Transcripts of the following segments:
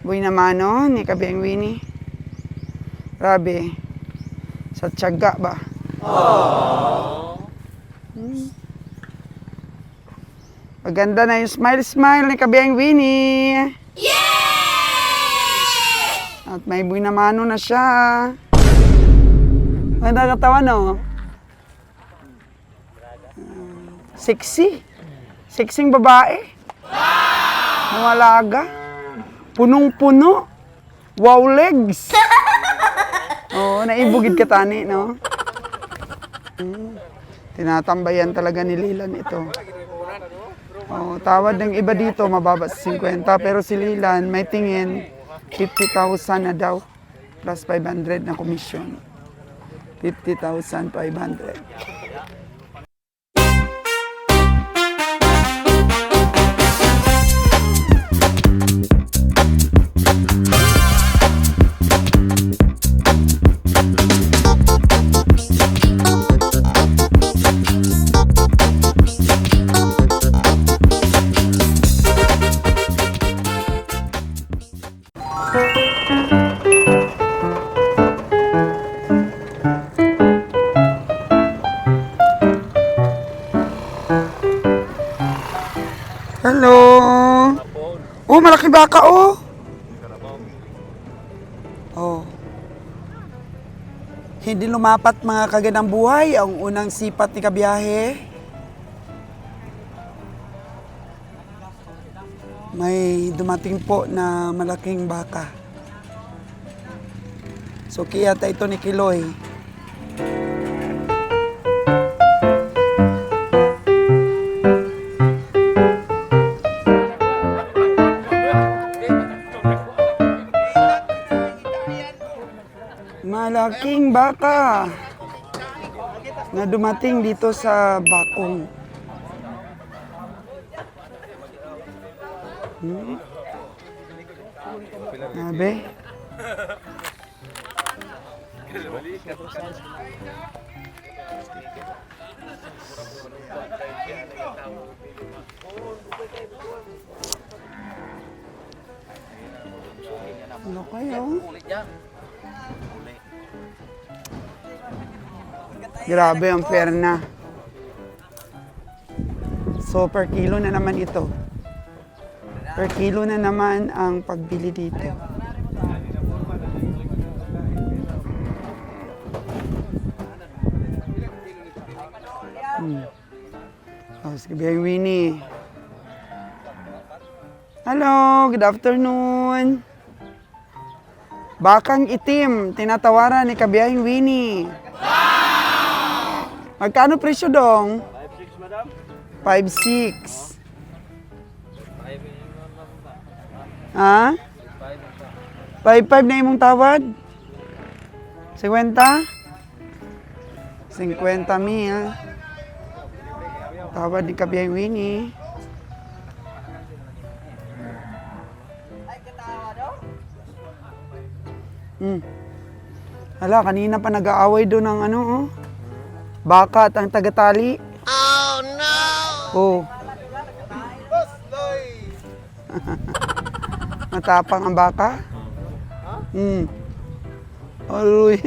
Buhay naman, no? Ni Kabiyang Winnie. Grabe. Sa tiyaga ba? Maganda na yung smile ni Kabiyang Winnie. At may buhay naman na siya. Maganda katawan, no? Sexy. Sexing babae. Mawalaga. Punong-puno. Wow legs. Oo, naibugid ka tani, no? Tinatambayan talaga ni Lilan ito. Oh, tawad ng iba dito, mababa sa 50. Pero si Lilan, may tingin, 50,000 na daw. Plus 500 na komisyon. 50,500. Hello. Oh, malaki baka oh. Oh. Hindi lumapat mga kagandang buhay ang unang sipat ni kabiyahe. May dumating po na malaking baka. So kiyata ito ni Kiloy. Malaking baka na dumating dito sa Bakong. Nabe? Ano kayo? Grabe ang fair na. So per kilo na naman ito. Per kilo na naman ang pagbili dito. Oh, sige, Kabiyang Winnie. Hello, good afternoon. Bakang itim, tinatawaran ni Kabiyang Winnie. Magkano presyo dong? 5.6 madam. 5.6. Ha? 5.5 na imong tawad? 50? 50 mil. Tawad ni Kabiyang Winnie. Hala, kanina pa nag-aaway doon ng ano, oh. Baka at ang tagatali. Oh, no! Oh. Matapang ang baka? Aluy.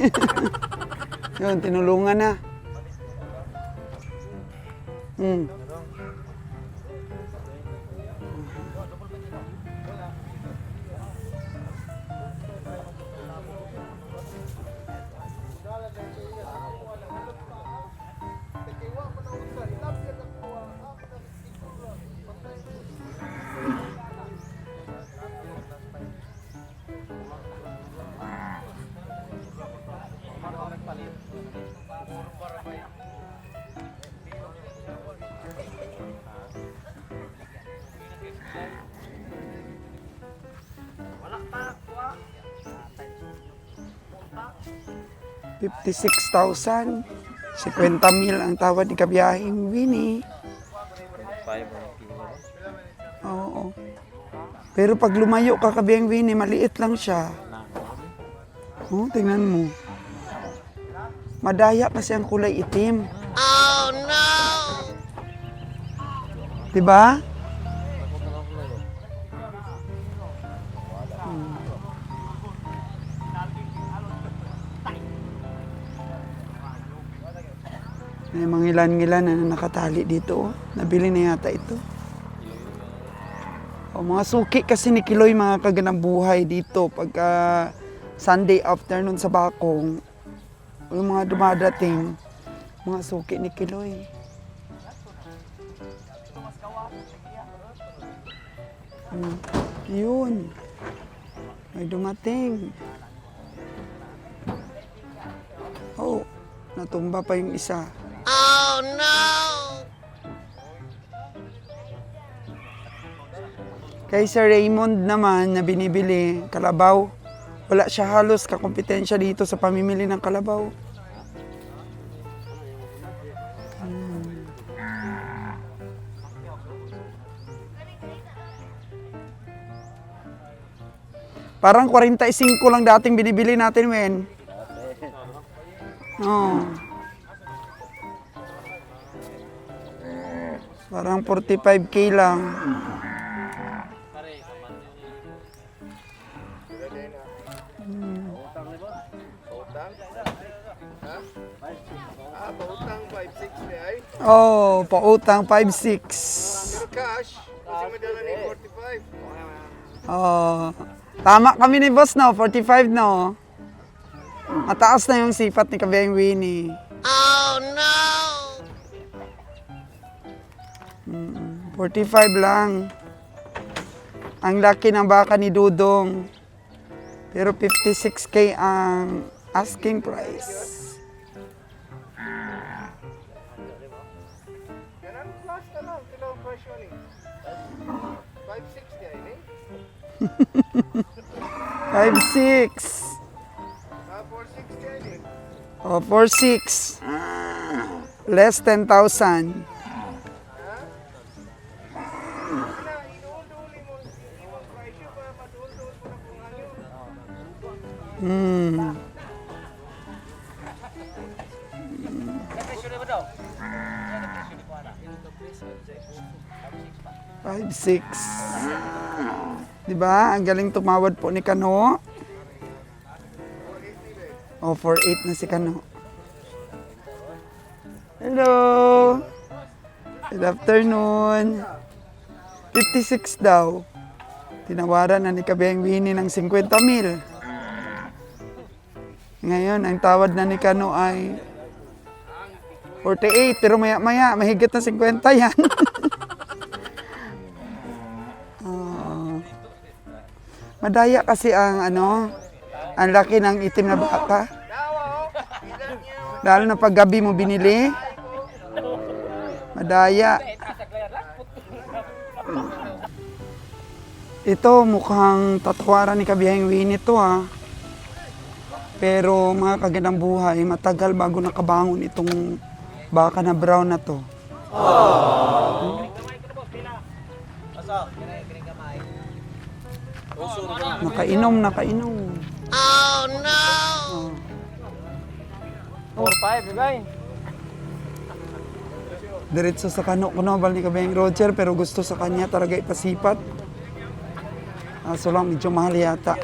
Yun, tinulungan na. Hmm. 56,000. 50,000 ang tawad ni Kabiyahing Winnie. 5 kilo. Oo. Pero pag lumayo ka, Kabiyahing Winnie, maliit lang siya. Oh, tingnan mo. Madaya kasi ang kulay itim. Oh, no! Diba? May mga ilan-ilan na nakatali dito. Oh. Nabili na yata ito. O, mga suki kasi ni Kiloy mga kaganang buhay dito pagka Sunday afternoon sa Bakong. Yung mga dumadating, mga suki ni Kiloy. Yun. May dumating. Oh, natumba pa yung isa. Oh no! Kay Sir Raymond naman na binibili, kalabaw. Wala siya halos kakompetensya dito sa pamimili ng kalabaw. Parang 45 lang dating binibili natin, men. Oh. Parang 45K lang. Pautang 560 ay. Oh, pautang 5-6. Pero cash, kasi madala ni 45. Oh, tama kami ni boss, no? 45, no? Mataas na yung sifat ni Kabeng Winnie. Oh, no! 45 lang. Ang laki ng baka ni Dudong. Pero 56K ang asking price. Ganun plus ka lang, kailangan presyo ni. 560 ay ni. 5-6. 460 ay ni. Oh, 4-6. Less 10,000. Inuuduli mo yung presyo para madul-dul mo na kung ano. Hmm. Five, six. Diba? Ang galing tumawad po ni Kano. Oh, 4-8 na si Kano. Hello! Good afternoon. 56 daw. Tinawaran na ni Kabeng Winnie ng 50,000. Ngayon, ang tawad na ni Kano ay 48, pero maya-maya, mahigit na 50 yan. Madaya kasi ang ang laki ng itim na baka. Lalo na pag gabi mo binili. Madaya. Ito mukhang tatawaran ni Kabiheng Winnie ito ha. Pero mga kagandang buhay, matagal bago nakabangon itong baka na brown na to. Nakainom. Oh no! 4-5, guys. Diretso sa Kano ko na, balik kami yung Roger, pero gusto sa kanya talaga ipasipat. So lang, medyo mahal yata.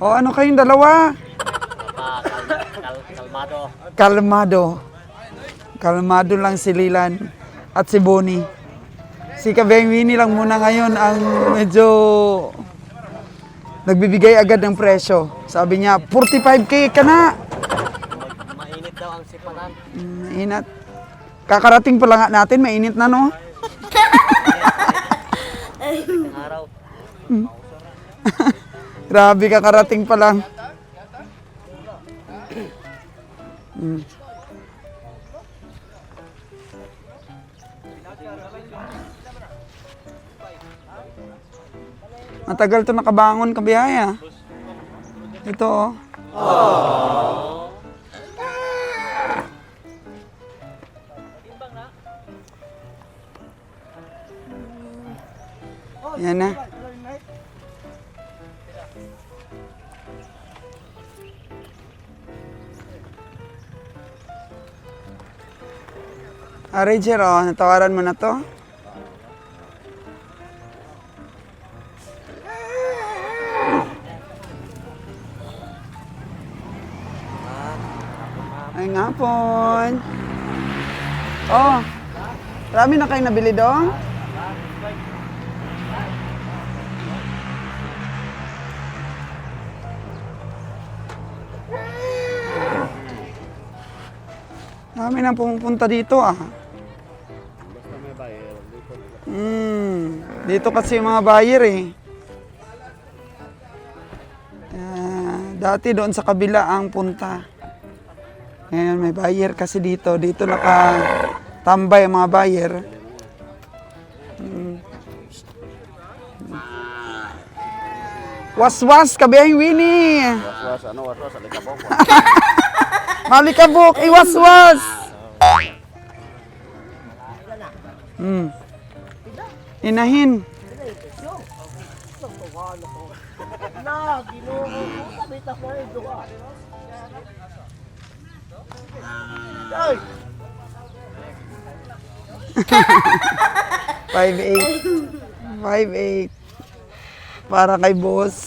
O ano kayong dalawa? Kalmado lang si Lilan at si Bonnie. Si Kabeng Winnie lang muna ngayon ang medyo nagbibigay agad ng presyo. Sabi niya, 45K ka na. Mainit daw ang sipatan. Mainit. Kakarating pa lang natin, mainit na no? Araw. Grabe, kakarating pa lang. Matagal to nakabangon kabiyaya. Ito oh. Yan na. Ranger, oh, natawaran mo na to? Ay nga po. Oh. Marami na kayo nabili doon? Marami na pumupunta dito ah. Basta may buyer, dito. Dito kasi yung mga buyer eh. Dati doon sa kabila ang punta. Ngayon may buyer kasi dito. Dito nakatambay ang mga buyer. Was-was, kabihing Winnie. Was-was, ano was-was? Alikabok. Malikabok, iwas-was. Inahin. Na, Ginoo ko, kabita ko rin duha. Ay! 5'8". 5'8". Para kay boss.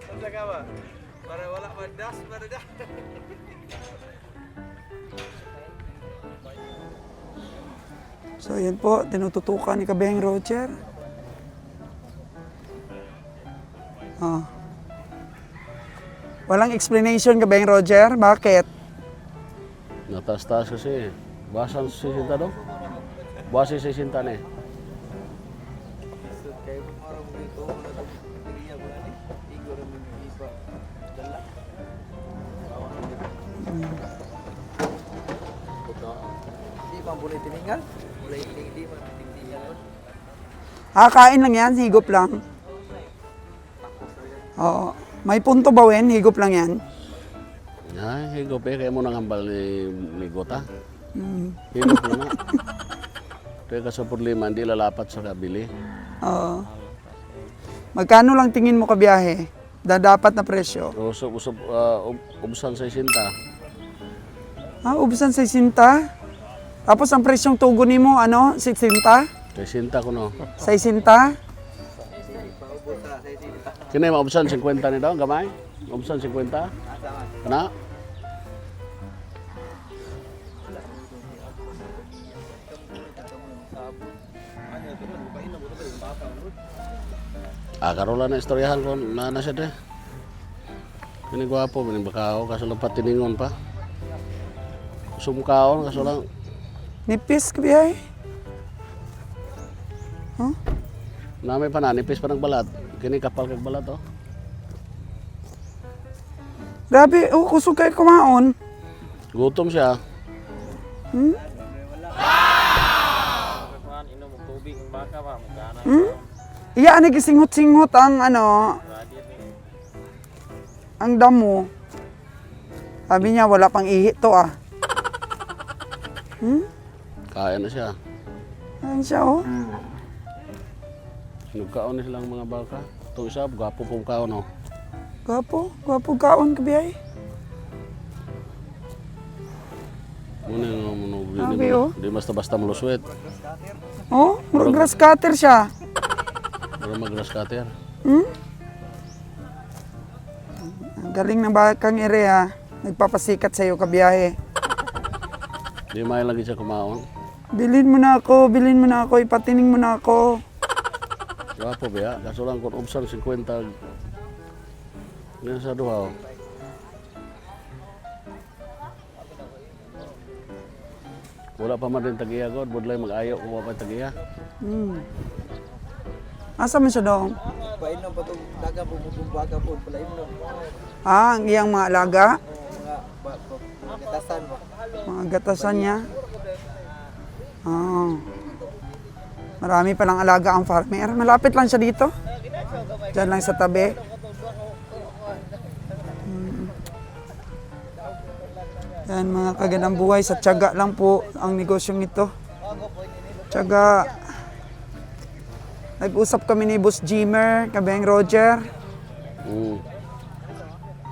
Saan ka ba? Para wala madas, para dah. So yan po, tinututukan ni Kabeng Roger. Oh. Walang explanation Kabeng Roger, bakit? Natas-taas kasi. Basan si Sinta daw. Basi si Sinta na eh. Kayo marang dito, wala itong piliya ko na ni. Igo rin yung iba. Dala. Di ba ang bulay tiningal? Bulay hindi man tiningal. Kain lang yan, higop lang. Oo. May punto ba wen? Higop lang yan. Ay, higop eh. Kaya mo nangambal ni Gota. Higop na nga. Kaya ka sa problema, hindi lalapat sa kabili. Oo. Magkano lang tingin mo kabiyahe? Dapat na presyo. Ubusan sa Sinta. Ubusan sa 60. Tapos ang presyong tugunin mo, ano? 60? Sa Sinta ko no. Sa 60? Kini maubusan 50 ni daw, gamay? Ubusan 50? Kana? Karola na istoryahan ko na siya de. Kini gwapo, kini bakao, kaso lang patiningon pa. Sumkaon, kaso lang. Nipis kabiyahe? Namay pa na, nipis pa ng balat. Kini kapal kag balat oh. Grabe, kusog kayo kumaon. Gutom siya. Iya, nagisinghot-singhot ang ano, ang damo. Sabi niya, wala pang ihi to ah. Kaya na siya. Ayan siya oh. Nagkaon na silang mga baka. Itong isa, gwapo pong kaon oh. Gwapo kaon kabiyahe. Muna yung Sabi, oh. Di basta-basta maluswet. Oh, murag grass cutter siya. Pero mag-grass cutter. Ang galing ng bakang area. Nagpapasikat sa iyo kabiyahe. Di may lagi siya kumaon. Bilhin mo na ako, ipatining mo na ako. Gwapo ba ya? Kaso lang kung ubsan 50. Yan sa duha oh. Wala pa man din tagiya god, budlay mag-ayo kung wala pa tagiya. Asa man siya dong? Painom pa itong daga po, bumbaga po, palaim no. Ang iyang mga alaga, Mga gatasan mo. mga gatasan niya. Marami palang alaga ang farmer. Malapit lang siya dito. Diyan lang sa tabi. Yan mga kagandang buhay, sa tiyaga lang po ang negosyong ito. Tiyaga. Nag-usap kami ni Boss Jimmer, Kabeng Roger.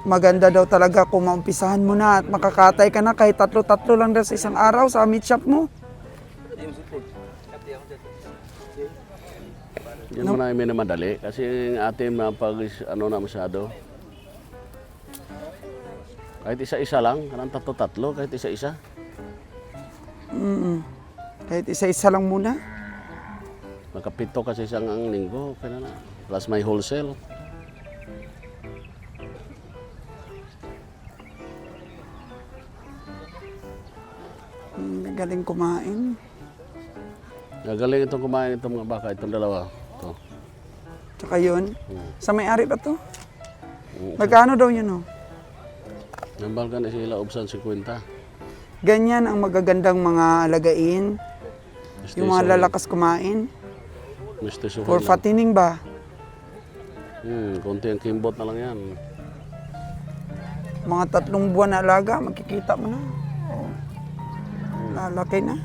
Maganda daw talaga kung maumpisahan mo na at makakatay ka na kahit 3-3 lang daw sa isang araw sa meat shop mo. Yan mo na yung madali. Kasi yung atin na pag ano na masyado. Kahit isa-isa lang, kanang tatlo-tatlo, kahit isa-isa. Kahit isa-isa lang muna. Makapito kasi isang ang linggo, okay na na. Plus may wholesale. Galing kumain. Nagaling itong kumain itong mga baka, itong dalawa. Ito. Tsaka yun. Sa may-ari ba to? Magkano daw yun, oh? Nambal ka na sila, ubsan 50. Ganyan ang magagandang mga alagain. Yung mga lalakas kumain. Mr. Suhan For lang. fattening ba? Konti ang kimbot na lang yan. Mga 3 buwan na alaga, makikita mo na. Oh. Lalaki na.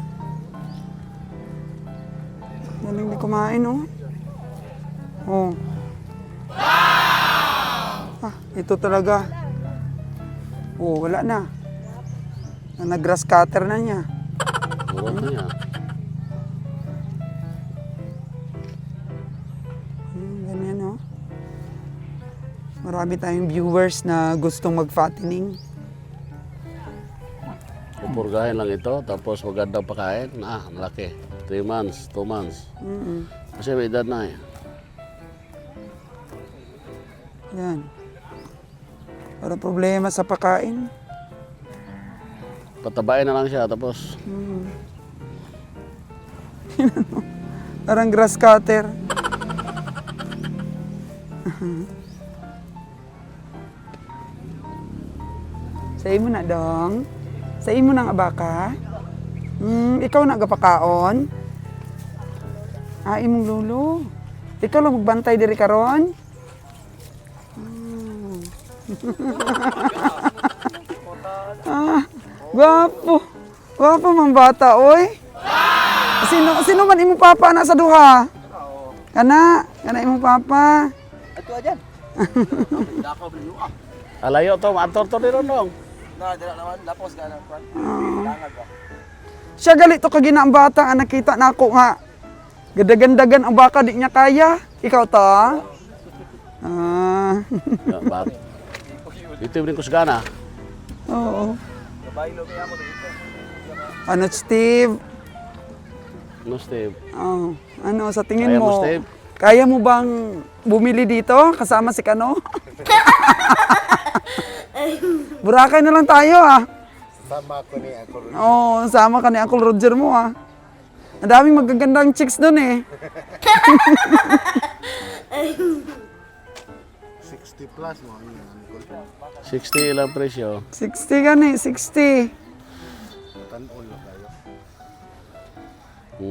Galing di kumain, oh. Oh. Ah, ito talaga. Oh, wala na. Nag-grass cutter na niya. Murot na niya. Ganyan, oh. Marami tayong viewers na gustong mag-fattening. Pupurgahin lang ito, tapos maganda pakain. Malaki. 3 months, 2 months. Kasi may edad na eh. Yan. Para problema sa pagkain. Patabain na lang siya, tapos Parang grass cutter. Sa imo na dong. Sa imo na nga baka. Ikaw na gapakaon. Imong lulo. Ikaw lang magbantay diri karon. Gwapo. Gwapo mang bata, oy. Sino man imong papa na sa duha? Kana imong papa. Ato ajan. Dako beli ah. alayo to, maantor-tor din dong. Na dira naman lapos ka nang kwan. Langag ba. Siya gali to kagina ang bata nga nakita nako nga. Gadagandagan ang baka di niya kaya. Ikaw ta? Bak. Dito yung ko sagana. Oo. Kabaylo kaya mo dito. Ano, Steve? No, Steve. Oh, ano, sa tingin Kaya mo, mo, Steve? kaya mo bang bumili dito kasama si Kano? Burakay na lang tayo, ah. Sama ko ni ako. Oo, sama ka ni Uncle Roger mo, ah. Ang daming magagandang chicks doon, eh. 60 plus mo ang uncle. 60 ilang presyo. 60 gani, 60. Tanon lang kayo.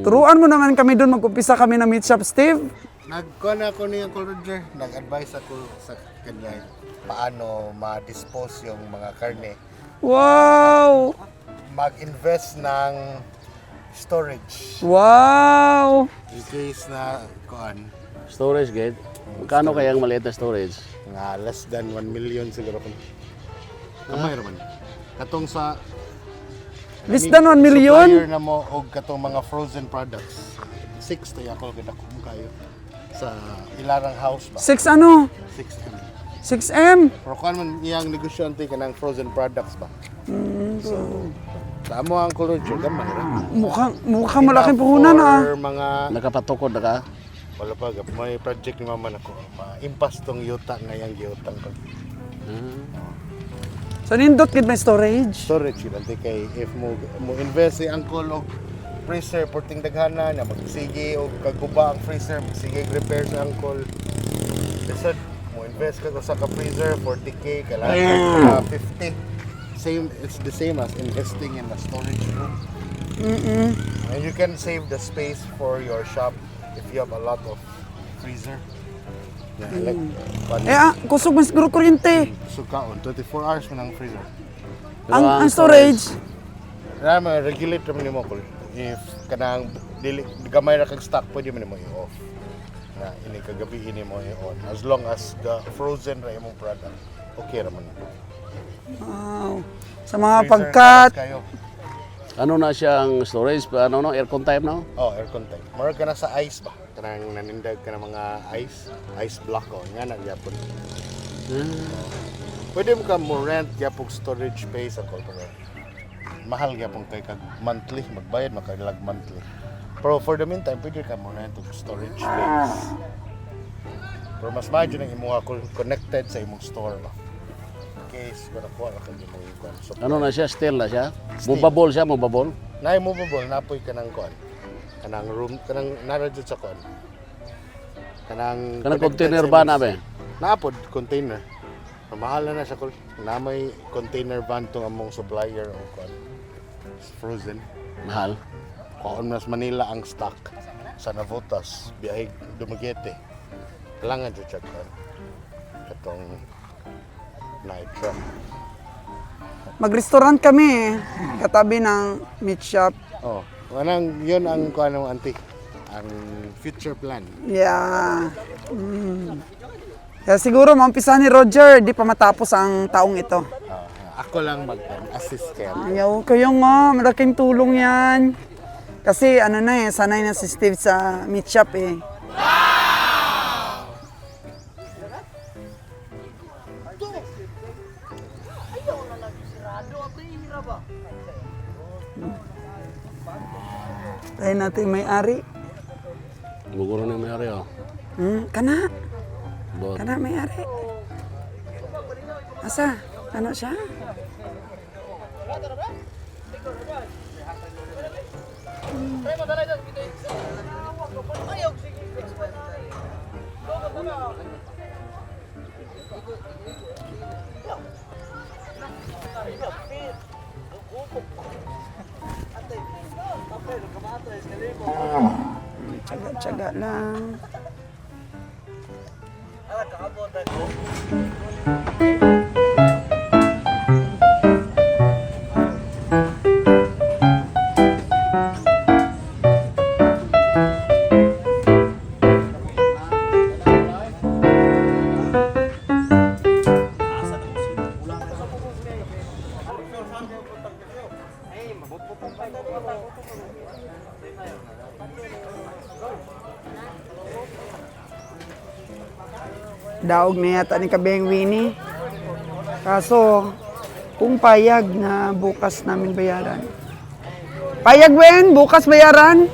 Turuan mo naman kami doon, mag-umpisa kami na meat shop, Steve. Nagkuhan ako ni Uncle Roger, nag-advise ako sa kanya paano ma-dispose yung mga karne. Wow! Mag-invest ng storage. Wow! In case na kuan, Storage gate. Magkano kaya ang maliit na storage? nga less than 1 million siguro kung kamay raman. Katong sa Less than 1 million? supplier na mo og katong mga frozen products. 6 tayo ako gid ako kayo sa ilarang house ba. 6 ano? 6M. 6M? Pero kuan man iyang negosyante kanang frozen products ba. So tamo ang kulod jud gamay ra. Mukhang malaking puhunan, ah. Or mga Nakapatukod na ka? wala pa gap may project ni mama nako. Ma-impas tong yuta nga yang giutang ko. So, nindot gid may storage. Storage yun ante kay if mo invest si uncle og freezer porting daghana na magsige og kaguba ang freezer magsige repair sa uncle. Lisod mo invest ka sa ka freezer 40k kailangan 50. Same, it's the same as investing in a storage room. And you can save the space for your shop if you have a lot of freezer. Yeah, like, Kusog mas siguro kuryente. sukaon 24 hours man ang freezer. Pero Ang storage. Rama regulate naman nimo ko. If kanang dili gamay ra kag stock pwede man nimo i-off. Na ini kagabi ini mo i-on as long as the frozen ra imong product. Okay ra man. Wow. Sa mga Freezer pagkat. kayo. Ano na siyang storage? Ano no? Aircon type no? Oh, aircon type. Mura ka na sa ice ba? kanang nanindag ka ng mga ice block o nga na gyapon. Pwede mo ka mo rent gyapon storage space ako pero mahal gyapon kay kag monthly magbayad makalag monthly. Pero for the meantime pwede ka mo rent og storage space. Pero mas mahal yun ang imuha connected sa imong store ba. Case ko na kuha ka yung mga ikuan. So, Ano na siya? Still na siya? Still. Mubabol siya, mubabol? na movable napoy kanang kuan. Kanang room kanang naradyo sa kuan. Kanang Kanang connected container sa ba imong- nabe? Naapod container. Mahal na siya kung na may container van tong among supplier o kuan. Frozen. Mahal. Kung mas Manila ang stock sa Navotas, biyahig Dumaguete. Kailangan dyan siya kuan. Itong night truck. Mag-restaurant kami, katabi ng meat shop. Oh, yun ang kuan ng auntie. Ang future plan. Yeah. Kaya siguro maumpisahan ni Roger, di pa matapos ang taong ito. Ako lang mag-assist kayo. Ayaw, kayo nga, malaking tulong yan. Kasi ano na eh, sanay na si Steve sa meat shop eh. Tayo natin may-ari. Buguro na may ari, oh. Kana, Bot. kana may-ari. Asa? Ano siya? Tsaga-tsaga lang. Daog na yata ni Kabeng Winnie. Kaso, kung payag na bukas namin bayaran. Payag, Wen? Bukas bayaran?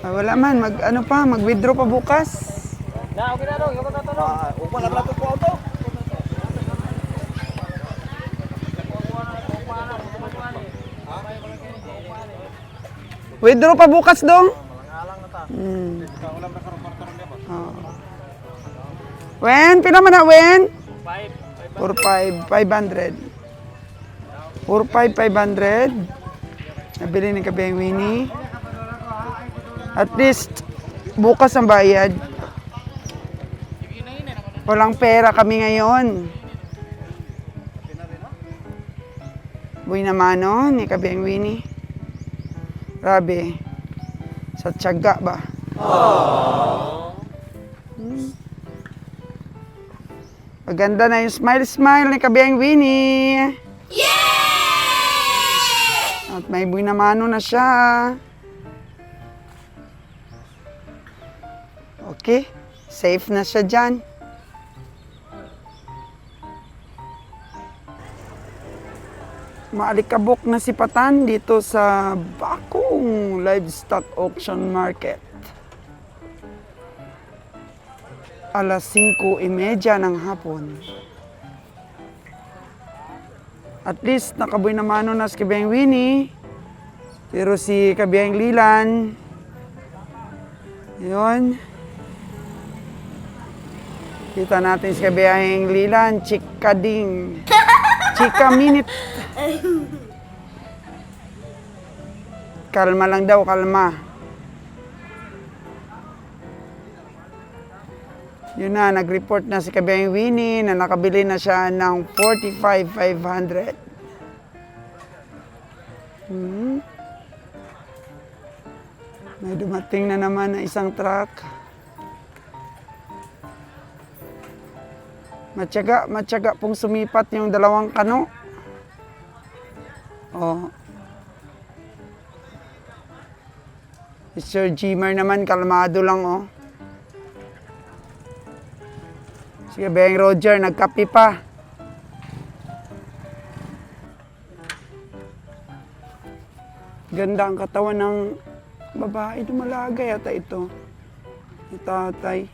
Ah, wala man, mag-withdraw pa bukas. Withdraw pa bukas dong? Wen, pila man na, Wen? 4,500. 4,500. Nabili ni Kabeng Winnie. At least, bukas ang bayad. Walang pera kami ngayon. Buhay naman, no? Ni Kabeng Winnie. Grabe. Sa tiyaga ba? Maganda na yung smile-smile ni Kabeng Winnie. At may buinamano na siya. Okay, safe na siya dyan. Maalikabok na si Patan dito sa Bakong Livestock Auction Market. Alas 5:30 ng hapon. At least nakaboy naman na si Kabeng Winnie. Pero si Kabeng Lilan, yun. Kita natin si Kabeng Lilan, chika ding. Chika minute. Kalma lang daw, kalma. Yun na, nag-report na si Kabeng Winnie na nakabili na siya ng 45,500. May dumating na naman na isang truck. Matyaga pong sumipat yung dalawang kano. Oh. Sir Jimmer naman, kalmado lang, oh. Sige, Beng Roger, nagkapi pa. Ganda ang katawan ng babae. Dumalaga yata ito. Ni tatay.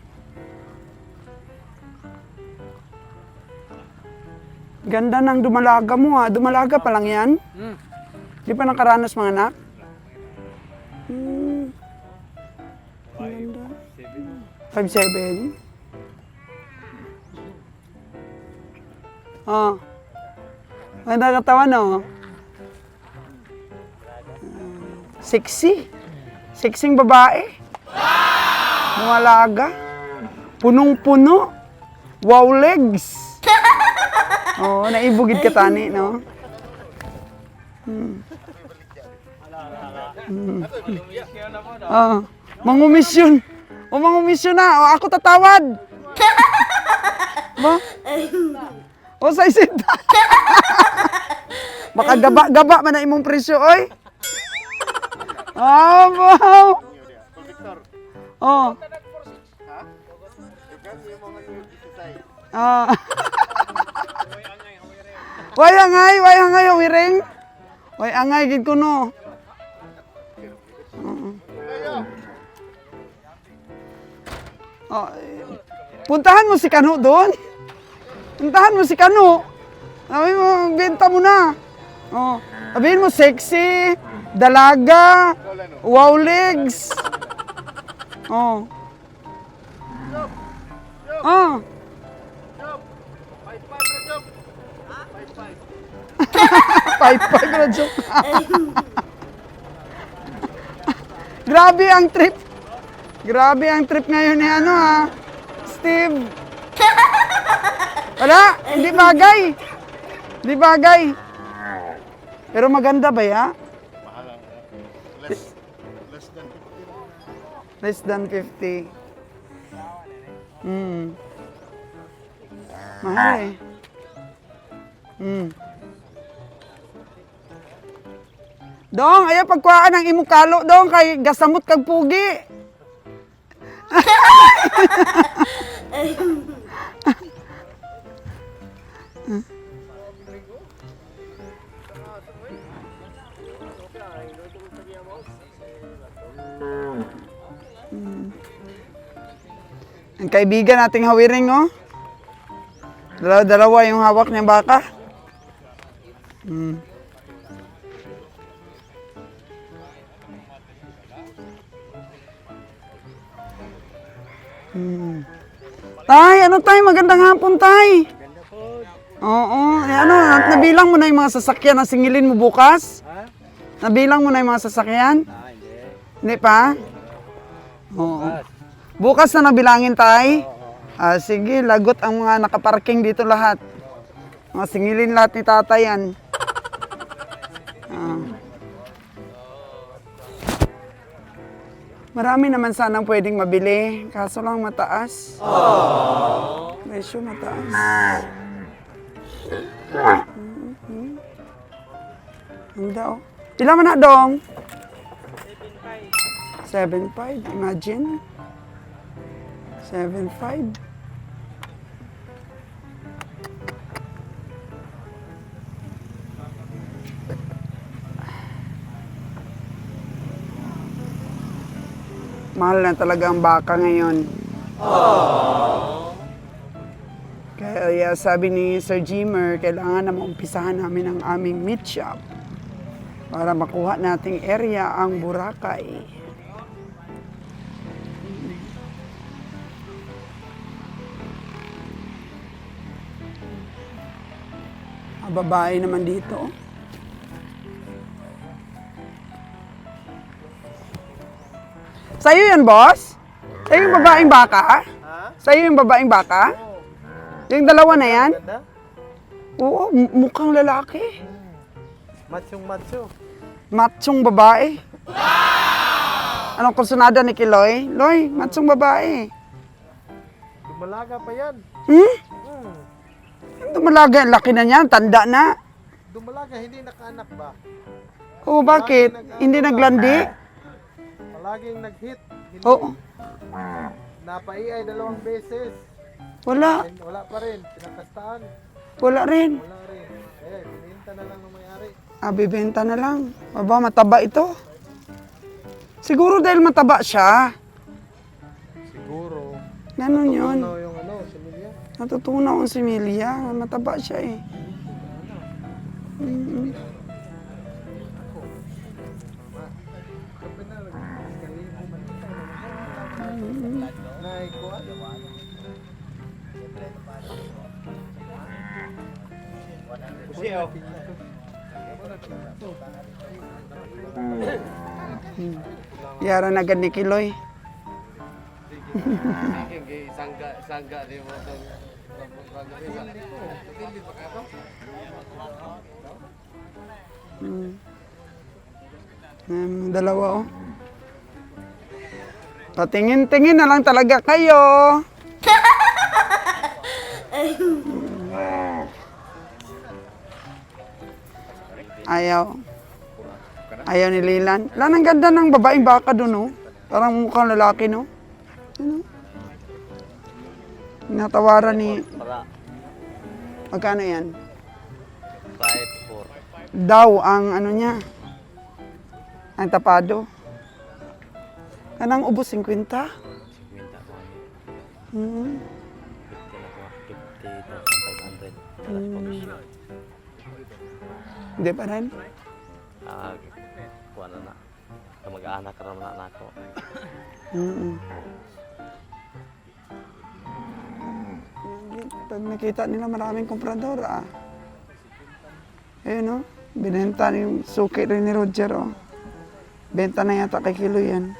Ganda ng dumalaga mo, ha. Dumalaga pa lang yan? Di pa nakaranas, mga anak? Ganda. 5'7". Oh. Ganda katawan, no? Sexy. Sexing babae. Dumalaga. Punong-puno. Wow legs. Oh, naibugid ka tani, no? Mangumisyon. O, mangumisyon na. O, ako tatawad. Ba? O, sa isita. Baka gaba-gaba man na imong presyo, oy. Oh, wow. Oh. Ah. Way angay, wiring. Way angay gid kuno. Oh, puntahan mo si Kano doon. Puntahan mo si Kano. Sabi mo, benta mo na. Oh, sabihin mo sexy, dalaga, wow legs. Oh. Oh. 5'5" na joke. Grabe ang trip. Grabe ang trip ngayon ni ano, ha. Steve. Wala, hindi bagay. Hindi bagay. Pero maganda ba ya? Less than 50. Mahal eh. Dong, ayaw pagkuhaan ng imukalo, dong, kay gasamot kag pugi. Ang kaibigan nating hawiring, oh. Dalawa yung hawak niyang baka. Tay, ano tay? Magandang hapon, tay. Oo, ano, nabilang mo na yung mga sasakyan na singilin mo bukas? Nabilang mo na yung mga sasakyan? Hindi pa? Oo. Bukas na nabilangin, tay? Sige, lagot ang mga nakaparking dito lahat. Mga singilin lahat ni tatay yan. Marami naman sanang pwedeng mabili, kaso lang mataas. Presyo mataas. Ang daw. Pila man na, dong? 7.5. 7.5, imagine. 7.5. Mahal na talaga ang baka ngayon. Kaya sabi ni Sir Jimmer, kailangan na maumpisahan namin ang aming meat shop para makuha nating area ang Boracay. Babae naman dito. Sa'yo yan, boss? Sa'yo yung babaeng baka? Sa'yo yung babaeng baka? Yung dalawa na yan? Oo, mukhang lalaki. Machong-macho. Machong babae. Anong kursunada ni Kiloy? Loy, machong babae. Dumalaga pa yan. Dumalaga, laki na niyan, tanda na. Dumalaga, hindi nakaanak ba? Oo, bakit? Hindi naglandi? Palaging nag-hit. Hindi. Oo. Napaiay 2 beses. Wala. And wala pa rin. Pinakastaan. Wala rin. Wala rin. Eh, pininta na lang ng may-ari. Bibenta na lang. Aba, mataba ito. Siguro dahil mataba siya. Siguro. Ganun yun. Ano yung similya? Natutunaw ang similya. Mataba siya eh. Mm. Naikuha. Yara na agad ni Kiloy. Sangga di mo itong Dalawa oh. Patingin-tingin na lang talaga kayo. Ayaw. Ayaw ni Lilan. Lan, ang ganda ng babaeng baka doon, oh. Parang mukhang lalaki, no? Ano? Natawaran ni... Magkano yan? 5-4. Daw ang ano niya. Ang tapado. Kanang ubos 50? Hmm. 50,500. Hindi pa rin? Kuha na na. Mag-aanak ka naman na ako. Pag nakita nila maraming komprador, Ayun, no? Binenta yung suki rin ni Roger, oh. Benta na yata kay Kilo yan.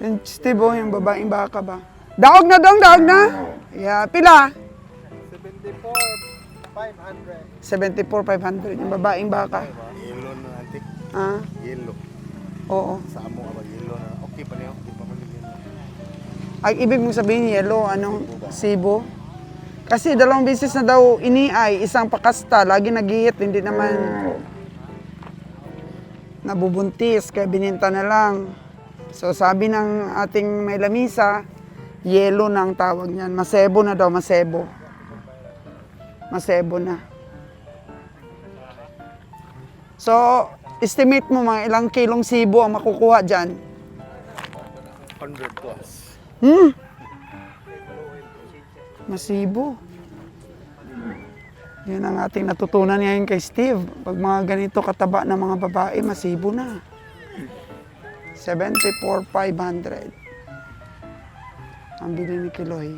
Yung Steve, oh, yung babaeng baka ba? Daog na dong, daog na! Yeah, pila? 74,500. 74,500, yung babaeng baka. Yellow na antik. Ah, Yellow. oo. Sa amo ka ba yellow na? Okay pa niyo. Di pa man yellow. Ay, ibig mong sabihin yellow, ano, Cebu? Kasi 2 beses na daw iniay, isang pakasta, lagi nag-hit, hindi naman nabubuntis, kaya bininta na lang. So sabi ng ating may lamisa, yellow na ang tawag niyan. Masebo na daw, masebo. Masebo na. So, estimate mo mga ilang kilong Cebu ang makukuha dyan? 100 plus. Masibo. Yun ang ating natutunan ngayon kay Steve. Pag mga ganito kataba ng mga babae, masibo na. 74,500. Ang bili ni Kiloy.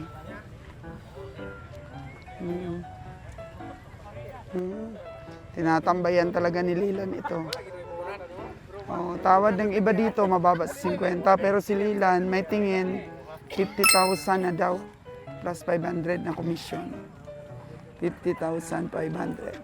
Tinatambayan talaga ni Lilan ito. Oh, tawad ng iba dito, mababa sa 50. Pero si Lilan, may tingin, 50,000 na daw. Plus 500 na komisyon. 50,500.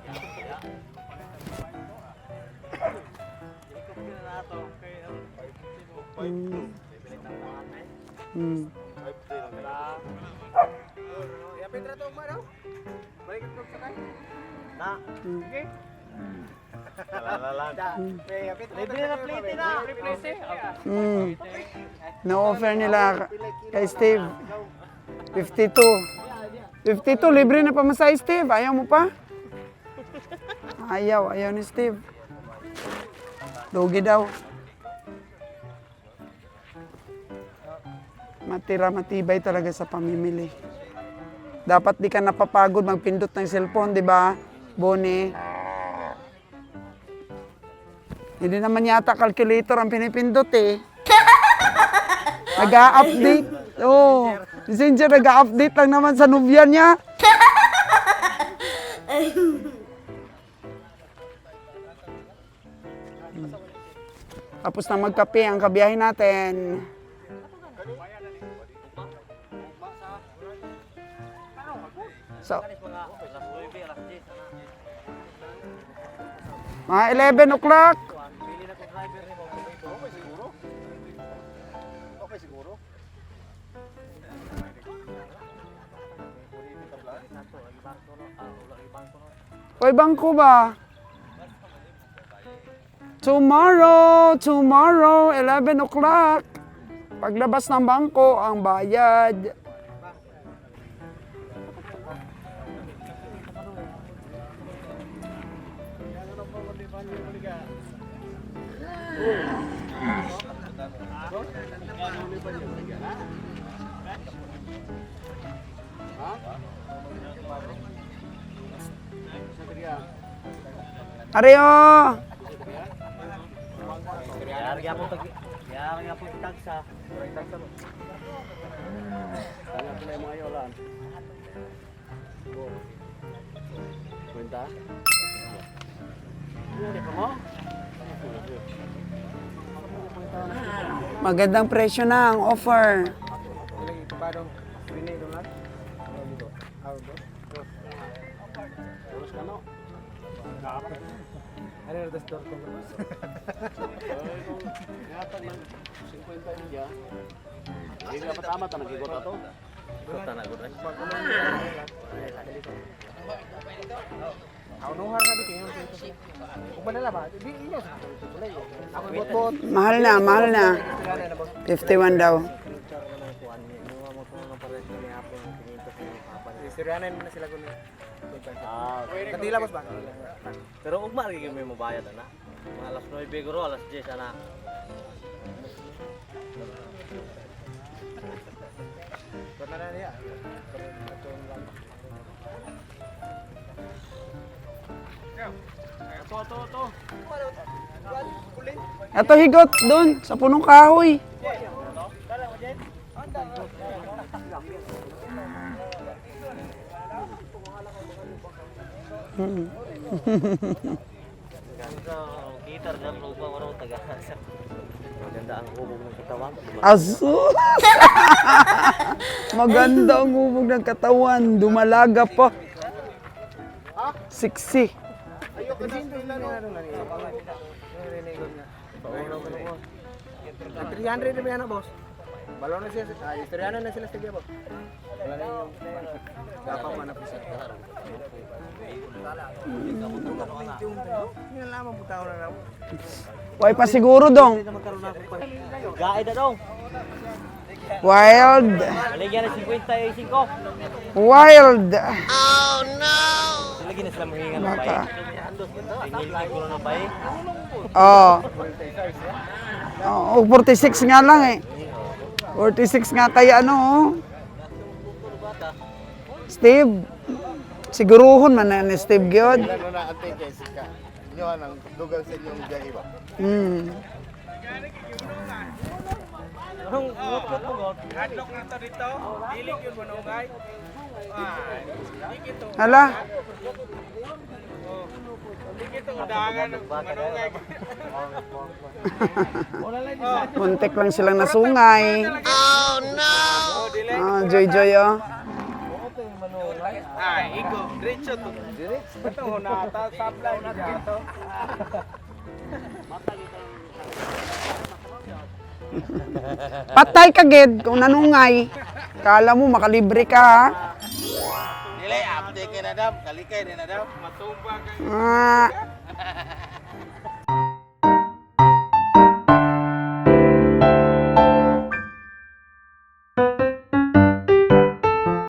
Na-offer nila kay Steve. 52. 52, libre na pamasahe, Steve. Ayaw mo pa? Ayaw ni Steve. Lugi daw. Matibay talaga sa pamimili. Dapat di ka napapagod magpindot ng cellphone, di ba, Bonnie? Hindi naman yata calculator ang pinipindot eh. Nag-a-update. Oo. Messenger nag-a-update lang naman sa nubya niya. Tapos na magkape ang kabiyahin natin. So, mga 11 o'clock. Okay siguro. Hoy, bangko ba? Tomorrow, 11 o'clock. Paglabas ng bangko, ang bayad. Areo! Kaya pala yung mga yolan. Kwenta? Hindi ka mo? Magandang presyo na ang offer. Terus ka no? Ano yung store ko? Ingatan lang. 50 yun dyan. Hindi ka patama ta nagigota to. Gota na gota. Kaunuhan na dito yun. Kung ba nala ba? Di inyo. Ako bot-bot. Mahal na. 51 daw. Istoryanan mo na sila kunin. Kadila mas ba? Pero ugma lagi kami mabayad ana. Mga alas 9 guro, alas 10 ana. Kung na niya. Ito higot doon sa punong kahoy. Ganda gitar dan lupa orang taga. Maganda ang hubog ng katawan. Aso! Maganda ang hubog ng katawan. Dumalaga pa. Sexy. Ayoko din sila na ano na niya. Narinig na. Paulaw ka na boss. 300 na yan boss. Balon na siya. Istoryanan na sila sa boss. Wala na yung dapat man na pisa. Hindi na lamang butaw na lang. Way pa siguro dong. Gaid na dong. Wild. Aligyan na 55. Wild. Lagi na sila manghingan ng Baka. bayi. Tingil ko ng bayi. Oh. Oh, 46 nga lang eh. 46 nga kaya ano oh. Steve. Siguruhon man na ni Steve gyud. Ilan na ante kay sika. Inyo ang dugang sa inyong biyahe ba? Ang mutot mo god. Hala. Muntik lang silang nasungay. Oh no. Joy oh. Patay ka gid kung nanungay. Kala mo makalibre ka ha. Nilay update kay na daw, kalikay na daw. Ah.